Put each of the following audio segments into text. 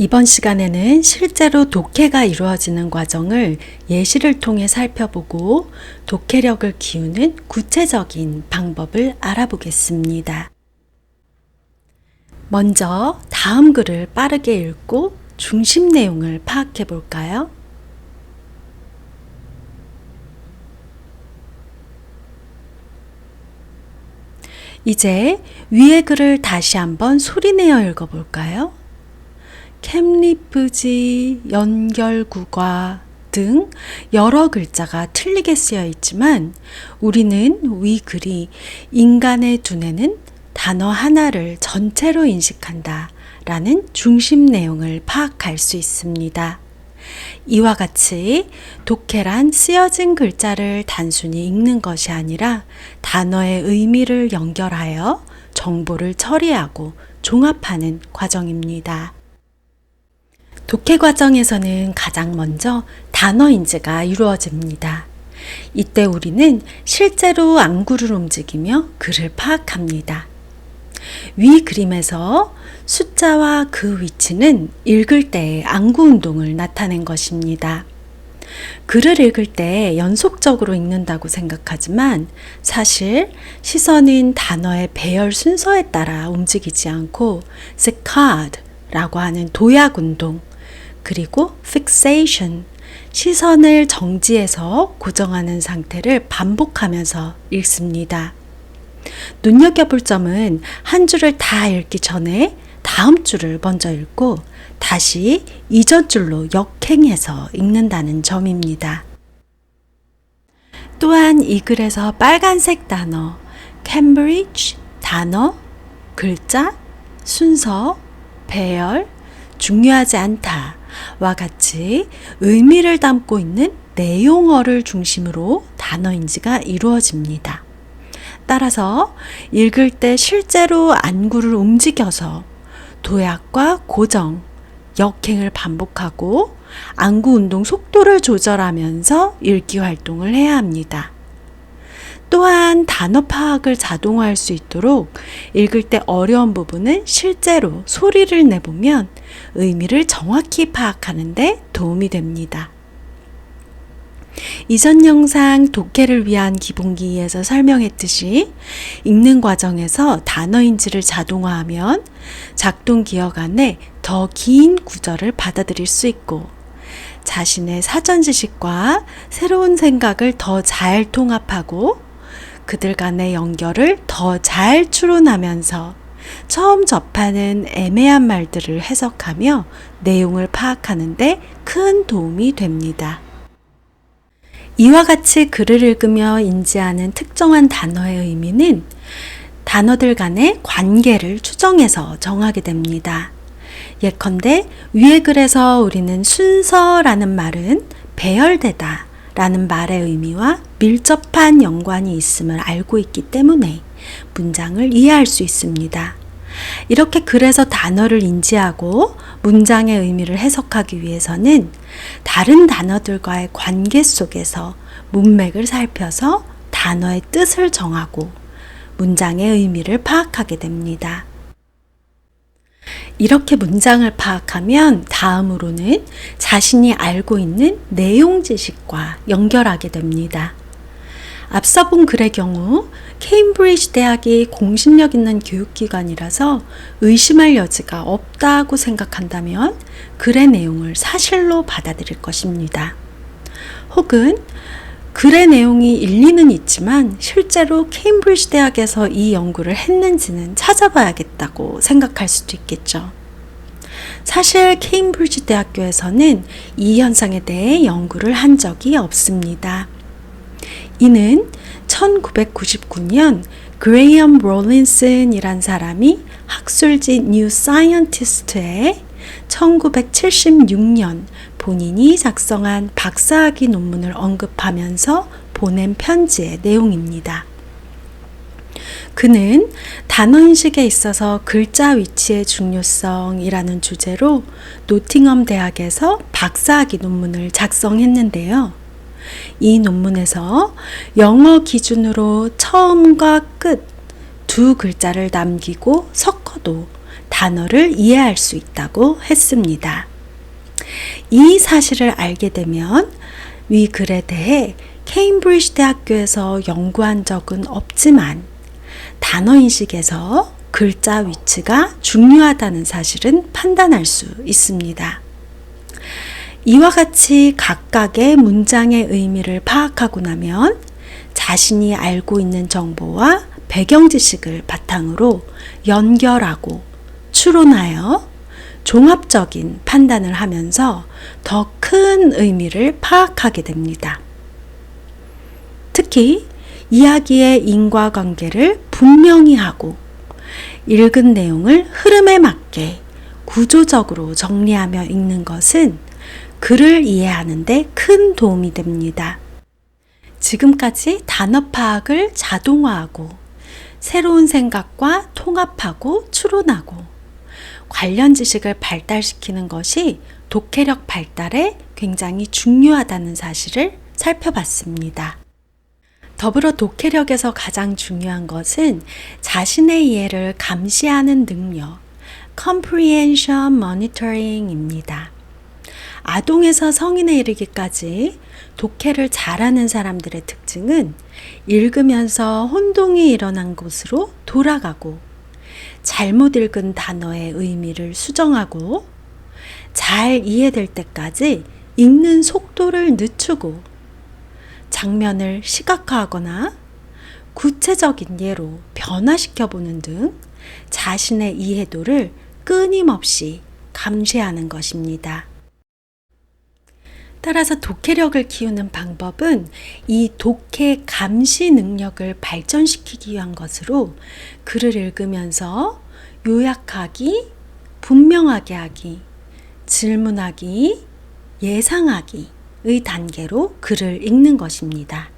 이번 시간에는 실제로 독해가 이루어지는 과정을 예시를 통해 살펴보고 독해력을 키우는 구체적인 방법을 알아보겠습니다. 먼저 다음 글을 빠르게 읽고 중심 내용을 파악해 볼까요? 이제 위의 글을 다시 한번 소리내어 읽어볼까요? 캠리프지, 연결구과 등 여러 글자가 틀리게 쓰여 있지만 우리는 위 글이 인간의 두뇌는 단어 하나를 전체로 인식한다 라는 중심 내용을 파악할 수 있습니다. 이와 같이 독해란 쓰여진 글자를 단순히 읽는 것이 아니라 단어의 의미를 연결하여 정보를 처리하고 종합하는 과정입니다. 독해 과정에서는 가장 먼저 단어 인지가 이루어집니다. 이때 우리는 실제로 안구를 움직이며 글을 파악합니다. 위 그림에서 숫자와 그 위치는 읽을 때의 안구 운동을 나타낸 것입니다. 글을 읽을 때 연속적으로 읽는다고 생각하지만 사실 시선은 단어의 배열 순서에 따라 움직이지 않고 saccad라고 하는 도약 운동, 그리고 fixation, 시선을 정지해서 고정하는 상태를 반복하면서 읽습니다. 눈여겨볼 점은 한 줄을 다 읽기 전에 다음 줄을 먼저 읽고 다시 이전 줄로 역행해서 읽는다는 점입니다. 또한 이 글에서 빨간색 단어, Cambridge, 단어, 글자, 순서, 배열, 중요하지 않다 와 같이 의미를 담고 있는 내용어를 중심으로 단어 인지가 이루어집니다. 따라서 읽을 때 실제로 안구를 움직여서 도약과 고정, 역행을 반복하고 안구 운동 속도를 조절하면서 읽기 활동을 해야 합니다. 또한 단어 파악을 자동화할 수 있도록 읽을 때 어려운 부분은 실제로 소리를 내보면 의미를 정확히 파악하는 데 도움이 됩니다. 이전 영상 독해를 위한 기본기에서 설명했듯이 읽는 과정에서 단어 인지를 자동화하면 작동 기억 안에 더 긴 구절을 받아들일 수 있고 자신의 사전 지식과 새로운 생각을 더 잘 통합하고 그들 간의 연결을 더 잘 추론하면서 처음 접하는 애매한 말들을 해석하며 내용을 파악하는 데 큰 도움이 됩니다. 이와 같이 글을 읽으며 인지하는 특정한 단어의 의미는 단어들 간의 관계를 추정해서 정하게 됩니다. 예컨대 위의 글에서 우리는 순서라는 말은 배열되다 라는 말의 의미와 밀접한 연관이 있음을 알고 있기 때문에 문장을 이해할 수 있습니다. 이렇게 글에서 단어를 인지하고 문장의 의미를 해석하기 위해서는 다른 단어들과의 관계 속에서 문맥을 살펴서 단어의 뜻을 정하고 문장의 의미를 파악하게 됩니다. 이렇게 문장을 파악하면 다음으로는 자신이 알고 있는 내용 지식과 연결하게 됩니다. 앞서 본 글의 경우 케임브리지 대학이 공신력 있는 교육기관이라서 의심할 여지가 없다고 생각한다면 글의 내용을 사실로 받아들일 것입니다. 혹은 글의 내용이 일리는 있지만 실제로 케임브리지 대학에서 이 연구를 했는지는 찾아봐야겠다고 생각할 수도 있겠죠. 사실 케임브리지 대학교에서는 이 현상에 대해 연구를 한 적이 없습니다. 이는 1999년 그레이엄 롤린슨이란 사람이 학술지 뉴 사이언티스트에 1976년 본인이 작성한 박사학위 논문을 언급하면서 보낸 편지의 내용입니다. 그는 단어인식에 있어서 글자 위치의 중요성이라는 주제로 노팅엄 대학에서 박사학위 논문을 작성했는데요. 이 논문에서 영어 기준으로 처음과 끝 두 글자를 남기고 섞어도 단어를 이해할 수 있다고 했습니다. 이 사실을 알게 되면 위 글에 대해 케임브리지 대학교에서 연구한 적은 없지만 단어 인식에서 글자 위치가 중요하다는 사실은 판단할 수 있습니다. 이와 같이 각각의 문장의 의미를 파악하고 나면 자신이 알고 있는 정보와 배경 지식을 바탕으로 연결하고 추론하여 종합적인 판단을 하면서 더 큰 의미를 파악하게 됩니다. 특히 이야기의 인과관계를 분명히 하고 읽은 내용을 흐름에 맞게 구조적으로 정리하며 읽는 것은 글을 이해하는 데 큰 도움이 됩니다. 지금까지 단어 파악을 자동화하고 새로운 생각과 통합하고 추론하고 관련 지식을 발달시키는 것이 독해력 발달에 굉장히 중요하다는 사실을 살펴봤습니다. 더불어 독해력에서 가장 중요한 것은 자신의 이해를 감시하는 능력, comprehension monitoring입니다. 아동에서 성인에 이르기까지 독해를 잘하는 사람들의 특징은 읽으면서 혼동이 일어난 곳으로 돌아가고 잘못 읽은 단어의 의미를 수정하고 잘 이해될 때까지 읽는 속도를 늦추고 장면을 시각화하거나 구체적인 예로 변화시켜 보는 등 자신의 이해도를 끊임없이 감시하는 것입니다. 따라서 독해력을 키우는 방법은 이 독해 감시 능력을 발전시키기 위한 것으로 글을 읽으면서 요약하기, 분명하게 하기, 질문하기, 예상하기의 단계로 글을 읽는 것입니다.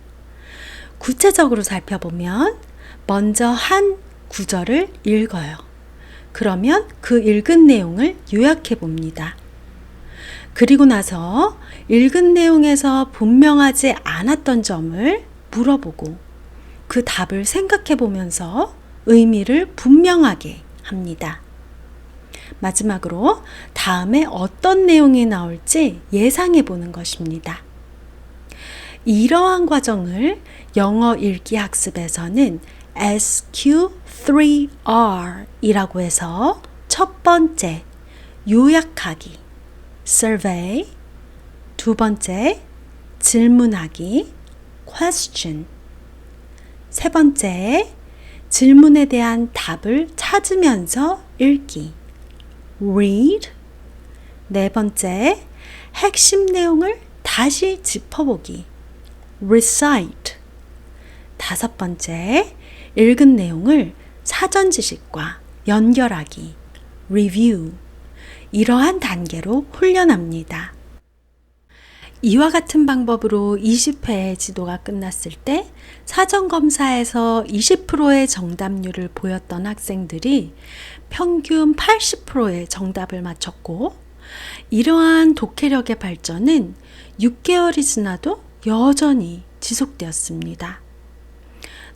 구체적으로 살펴보면 먼저 한 구절을 읽어요. 그러면 그 읽은 내용을 요약해 봅니다. 그리고 나서 읽은 내용에서 분명하지 않았던 점을 물어보고 그 답을 생각해 보면서 의미를 분명하게 합니다. 마지막으로 다음에 어떤 내용이 나올지 예상해 보는 것입니다. 이러한 과정을 영어 읽기 학습에서는 SQ3R 이라고 해서 첫 번째, 요약하기, survey, 두 번째, 질문하기, question, 세 번째, 질문에 대한 답을 찾으면서 읽기, read, 네 번째, 핵심 내용을 다시 짚어보기, recite, 다섯 번째, 읽은 내용을 사전 지식과 연결하기, review, 이러한 단계로 훈련합니다. 이와 같은 방법으로 20회의 지도가 끝났을 때 사전검사에서 20%의 정답률을 보였던 학생들이 평균 80%의 정답을 맞췄고, 이러한 독해력의 발전은 6개월이 지나도 여전히 지속되었습니다.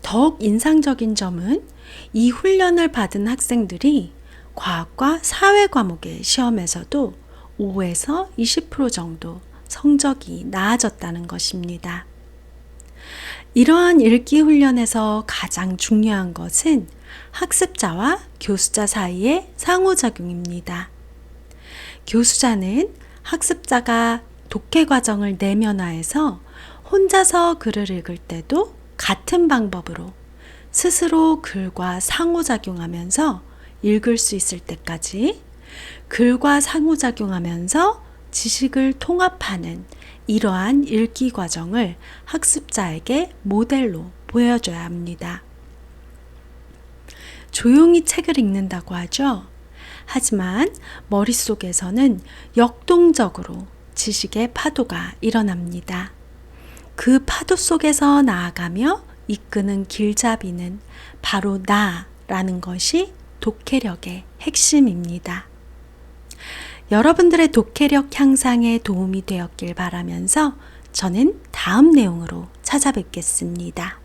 더욱 인상적인 점은 이 훈련을 받은 학생들이 과학과 사회 과목의 시험에서도 5에서 20% 정도 성적이 나아졌다는 것입니다. 이러한 읽기 훈련에서 가장 중요한 것은 학습자와 교수자 사이의 상호작용입니다. 교수자는 학습자가 독해 과정을 내면화해서 혼자서 글을 읽을 때도 같은 방법으로 스스로 글과 상호작용하면서 읽을 수 있을 때까지 글과 상호작용하면서 지식을 통합하는 이러한 읽기 과정을 학습자에게 모델로 보여줘야 합니다. 조용히 책을 읽는다고 하죠. 하지만 머릿속에서는 역동적으로 지식의 파도가 일어납니다. 그 파도 속에서 나아가며 이끄는 길잡이는 바로 나라는 것이 독해력의 핵심입니다. 여러분들의 독해력 향상에 도움이 되었길 바라면서 저는 다음 내용으로 찾아뵙겠습니다.